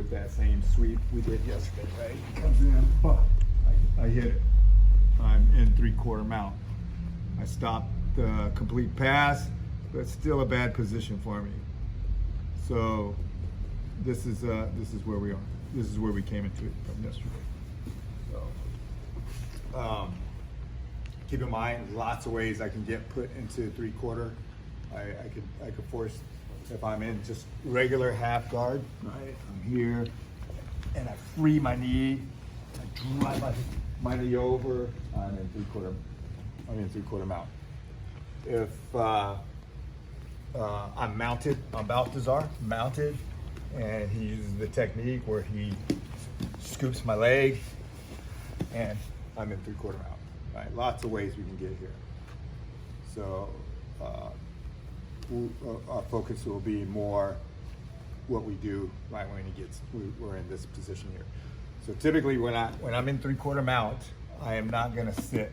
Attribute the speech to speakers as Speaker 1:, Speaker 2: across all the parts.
Speaker 1: with that same sweep we did yesterday, right? He comes in, I hit it. I'm in 3/4 mount. I stopped the complete pass, but still a bad position for me. So this is where we are. This is where we came into it from yesterday. So keep in mind, lots of ways I can get put into 3/4. I could force, if I'm in just regular half guard, right? I'm here, and I free my knee. I drive my knee over. I'm in 3/4. I'm in 3/4 mount. If I'm mounted on Balthazar, mounted, and he uses the technique where he scoops my leg, and I'm in 3/4 mount. Right? Lots of ways we can get here. So our focus will be more what we do right when we're in this position here. So typically when I'm in 3/4 mount, I am not going to sit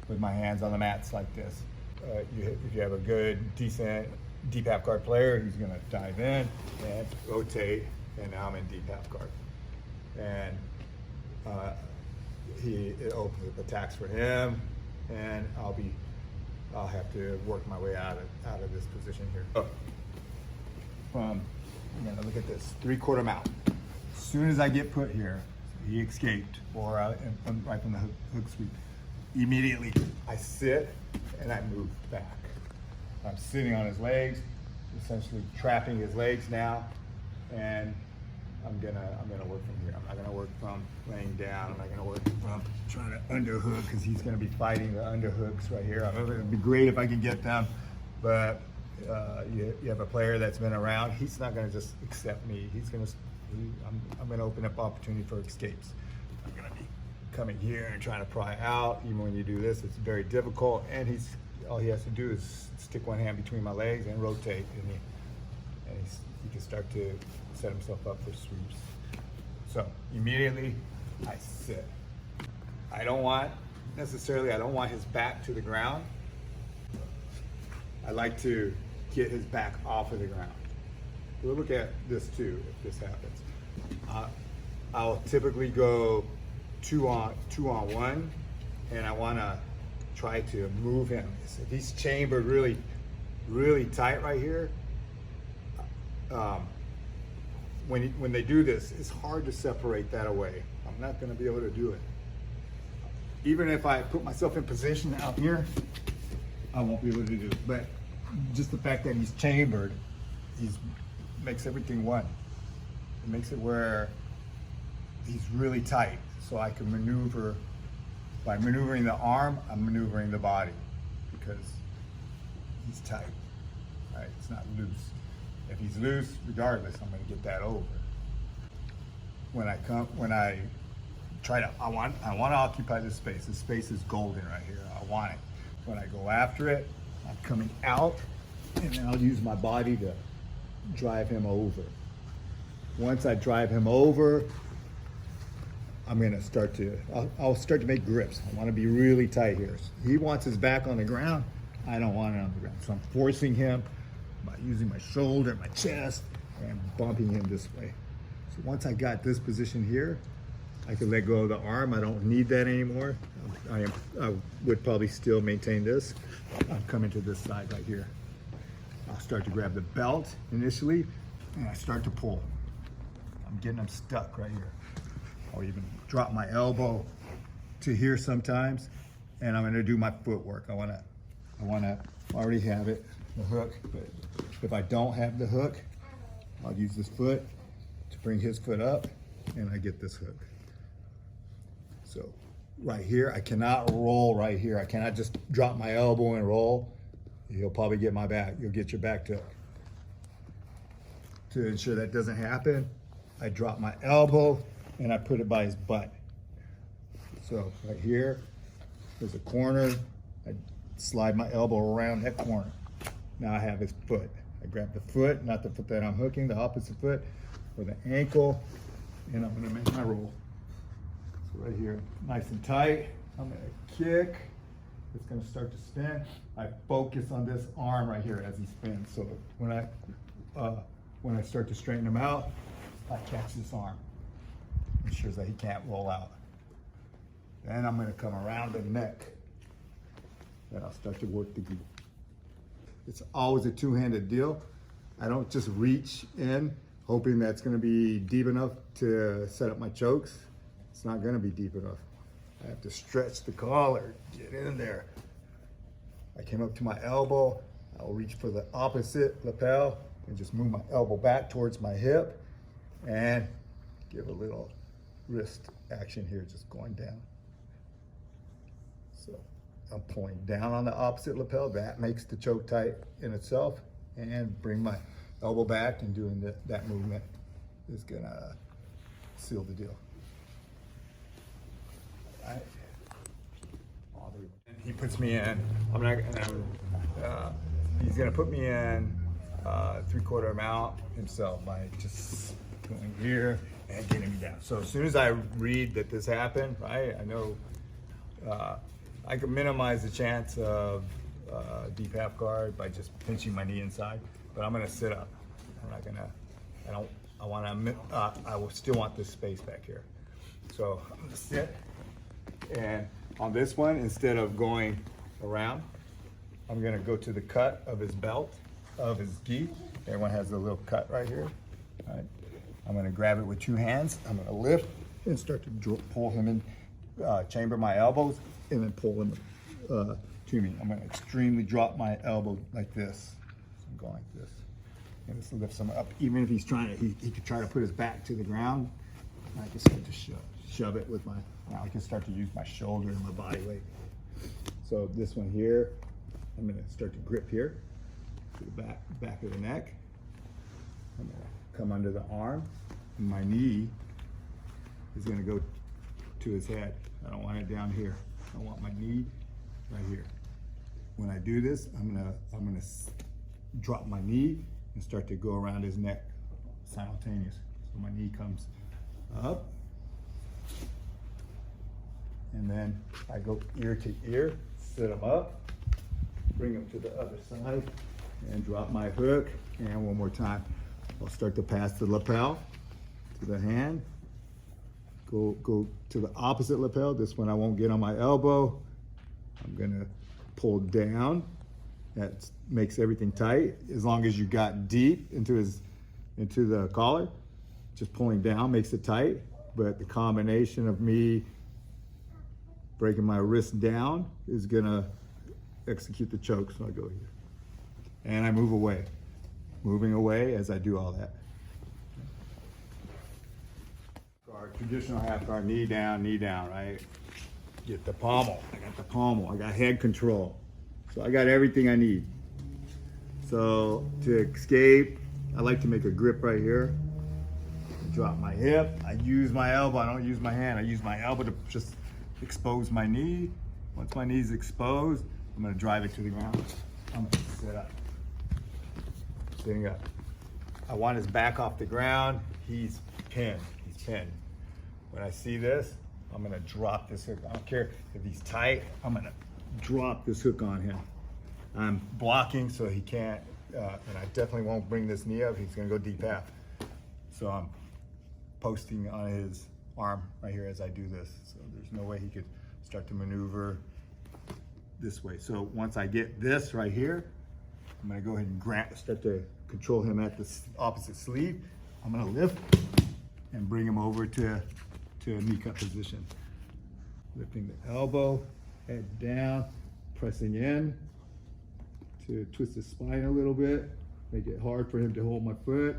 Speaker 1: with my hands on the mats like this. If you have a good, decent deep half guard player, he's going to dive in and rotate, and now I'm in deep half guard. And it opens up attacks for him, and I'll have to work my way out of this position here. Look at this, 3/4 mount. As soon as I get put here, he escaped, or right from the hook sweep. Immediately, I sit and I move back. I'm sitting on his legs, essentially trapping his legs now, and I'm gonna work from here. I'm not gonna work from laying down. I'm not gonna work from trying to underhook, because he's gonna be fighting the underhooks right here. It'd be great if I can get them, but you have a player that's been around. He's not gonna just accept me. I'm gonna open up opportunity for escapes. I'm gonna be coming here and trying to pry out. Even when you do this, it's very difficult, and all he has to do is stick one hand between my legs and rotate, and he can start to set himself up for sweeps. So immediately I sit. I don't want his back to the ground. I like to get his back off of the ground. We'll look at this too if this happens. I'll typically go two on one, and I want to try to move him. If he's chambered really, really tight right here, when they do this, it's hard to separate that away. I'm not going to be able to do it. Even if I put myself in position out here, I won't be able to do it. But just the fact that he's chambered, makes everything one. It makes it where he's really tight, so I can maneuver. By maneuvering the arm, I'm maneuvering the body, because he's tight, right? It's not loose. If he's loose, regardless, I'm going to get that over. I want to occupy this space. This space is golden right here. I want it. When I go after it, I'm coming out, and then I'll use my body to drive him over. Once I drive him over, I'll start to make grips. I want to be really tight here. He wants his back on the ground. I don't want it on the ground. So I'm forcing him by using my shoulder, my chest, and bumping him this way. So once I got this position here, I can let go of the arm. I don't need that anymore. I would probably still maintain this. I'm coming to this side right here. I'll start to grab the belt initially, and I start to pull. I'm getting him stuck right here. I'll even drop my elbow to here sometimes, and I'm gonna do my footwork. I wanna already have it, the hook, but if I don't have the hook, I'll use this foot to bring his foot up, and I get this hook. So right here, I cannot roll right here. I cannot just drop my elbow and roll. You'll probably get my back. You'll get your back tuck. To ensure that doesn't happen, I drop my elbow and I put it by his butt. So right here, there's a corner. I slide my elbow around that corner. Now I have his foot. I grab the foot, not the foot that I'm hooking, the opposite foot, or the ankle, and I'm gonna make my roll. So right here, nice and tight. I'm gonna kick. It's gonna start to spin. I focus on this arm right here as he spins. So when I start to straighten him out, I catch this arm. ensures that he can't roll out. Then I'm gonna come around the neck and I'll start to work the gi. It's always a two-handed deal. I don't just reach in hoping that's gonna be deep enough to set up my chokes. It's not gonna be deep enough. I have to stretch the collar, get in there. I came up to my elbow, I'll reach for the opposite lapel and just move my elbow back towards my hip and give a little wrist action here, just going down. So I'm pulling down on the opposite lapel, that makes the choke tight in itself, and bring my elbow back and doing that movement is gonna seal the deal. All right. He puts me in, he's gonna put me in 3/4 mount himself by just going here and getting me down. So as soon as I read that this happened, right, I know I can minimize the chance of deep half guard by just pinching my knee inside, but I'm gonna sit up. I'm not gonna, I will still want this space back here. So I'm gonna sit, and on this one, instead of going around, I'm gonna go to the cut of his belt, of his gi. Everyone has a little cut right here. All right. I'm gonna grab it with 2 hands. I'm gonna lift and start to pull him in, chamber my elbows, and then pull him to me. I'm gonna extremely drop my elbow like this. So I'm going like this. And this lifts him up. Even if he's trying to, he could try to put his back to the ground. I can start to shove it with my, now I can start to use my shoulder and my body weight. So this one here, I'm gonna start to grip here to the back of the neck. I'm gonna come under the arm, and my knee is gonna go to his head. I don't want it down here. I want my knee right here. When I do this, I'm gonna drop my knee and start to go around his neck simultaneous. So my knee comes up, and then I go ear to ear, sit him up, bring him to the other side, and drop my hook. And one more time, I'll start to pass the lapel to the hand, go to the opposite lapel. This one I won't get on my elbow. I'm gonna pull down. That makes everything tight. As long as you got deep into the collar, just pulling down makes it tight. But the combination of me breaking my wrist down is gonna execute the choke. So I go here, and I move away, moving away as I do all that. Guard, traditional half guard, knee down, right? Get the pommel. I got the pommel. I got head control. So I got everything I need. So to escape, I like to make a grip right here. Drop my hip. I use my elbow. I don't use my hand. I use my elbow to just expose my knee. Once my knee's exposed, I'm gonna drive it to the ground. I'm gonna sit up. Sitting up. I want his back off the ground. He's pinned. He's pinned. When I see this, I'm gonna drop this hook. I don't care if he's tight. I'm gonna drop this hook on him. I'm blocking so he can't, and I definitely won't bring this knee up. He's gonna go deep half. So I'm posting on his arm right here as I do this. So there's no way he could start to maneuver this way. So once I get this right here, I'm gonna go ahead and start to control him at the opposite sleeve. I'm gonna lift and bring him over to a knee cut position. Lifting the elbow, head down, pressing in to twist his spine a little bit, make it hard for him to hold my foot.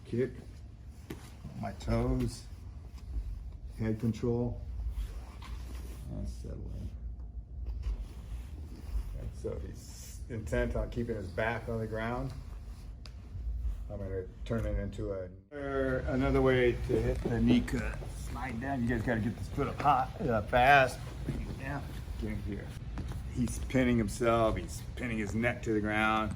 Speaker 1: Kick my toes, head control, and settle in. And so he's intent on keeping his back on the ground. I'm gonna turn it into another way to hit the knee cut. Slide down. You guys gotta get this foot up hot, fast. Bring it down. Get him here. He's pinning himself. He's pinning his neck to the ground.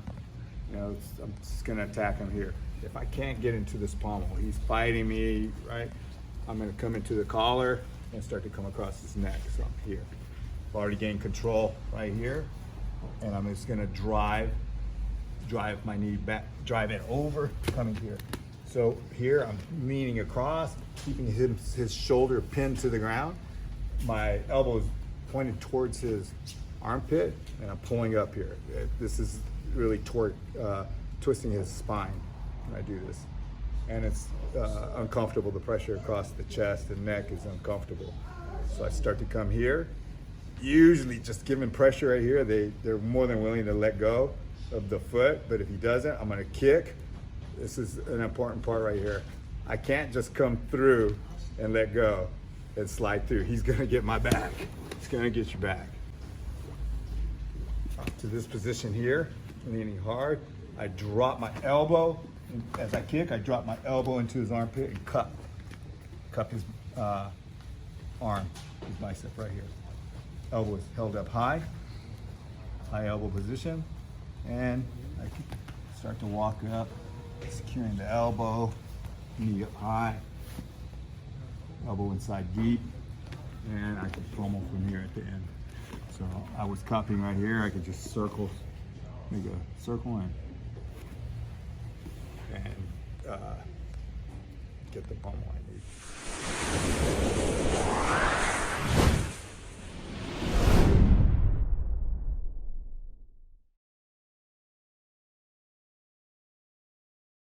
Speaker 1: You know, I'm just gonna attack him here. If I can't get into this pommel, he's fighting me, right? I'm gonna come into the collar and start to come across his neck. So I'm here. I've already gained control right here, and I'm just gonna drive my knee back, drive it over, coming here. So here I'm leaning across, keeping his shoulder pinned to the ground. My elbow is pointed towards his armpit, and I'm pulling up here. This is really twisting his spine when I do this. And it's uncomfortable. The pressure across the chest and neck is uncomfortable. So I start to come here. Usually just giving pressure right here, they're more than willing to let go of the foot, but if he doesn't, I'm gonna kick. This is an important part right here. I can't just come through and let go and slide through. He's gonna get my back. He's gonna get your back. Up to this position here, leaning hard. I drop my elbow. As I kick, I drop my elbow into his armpit and cup his arm, his bicep right here. Elbow is held up high elbow position, and I can start to walk up, securing the elbow, knee up high, elbow inside deep, and I can pummel from here at the end. So I was cupping right here, I could just circle, make a circle and get the pummel I need.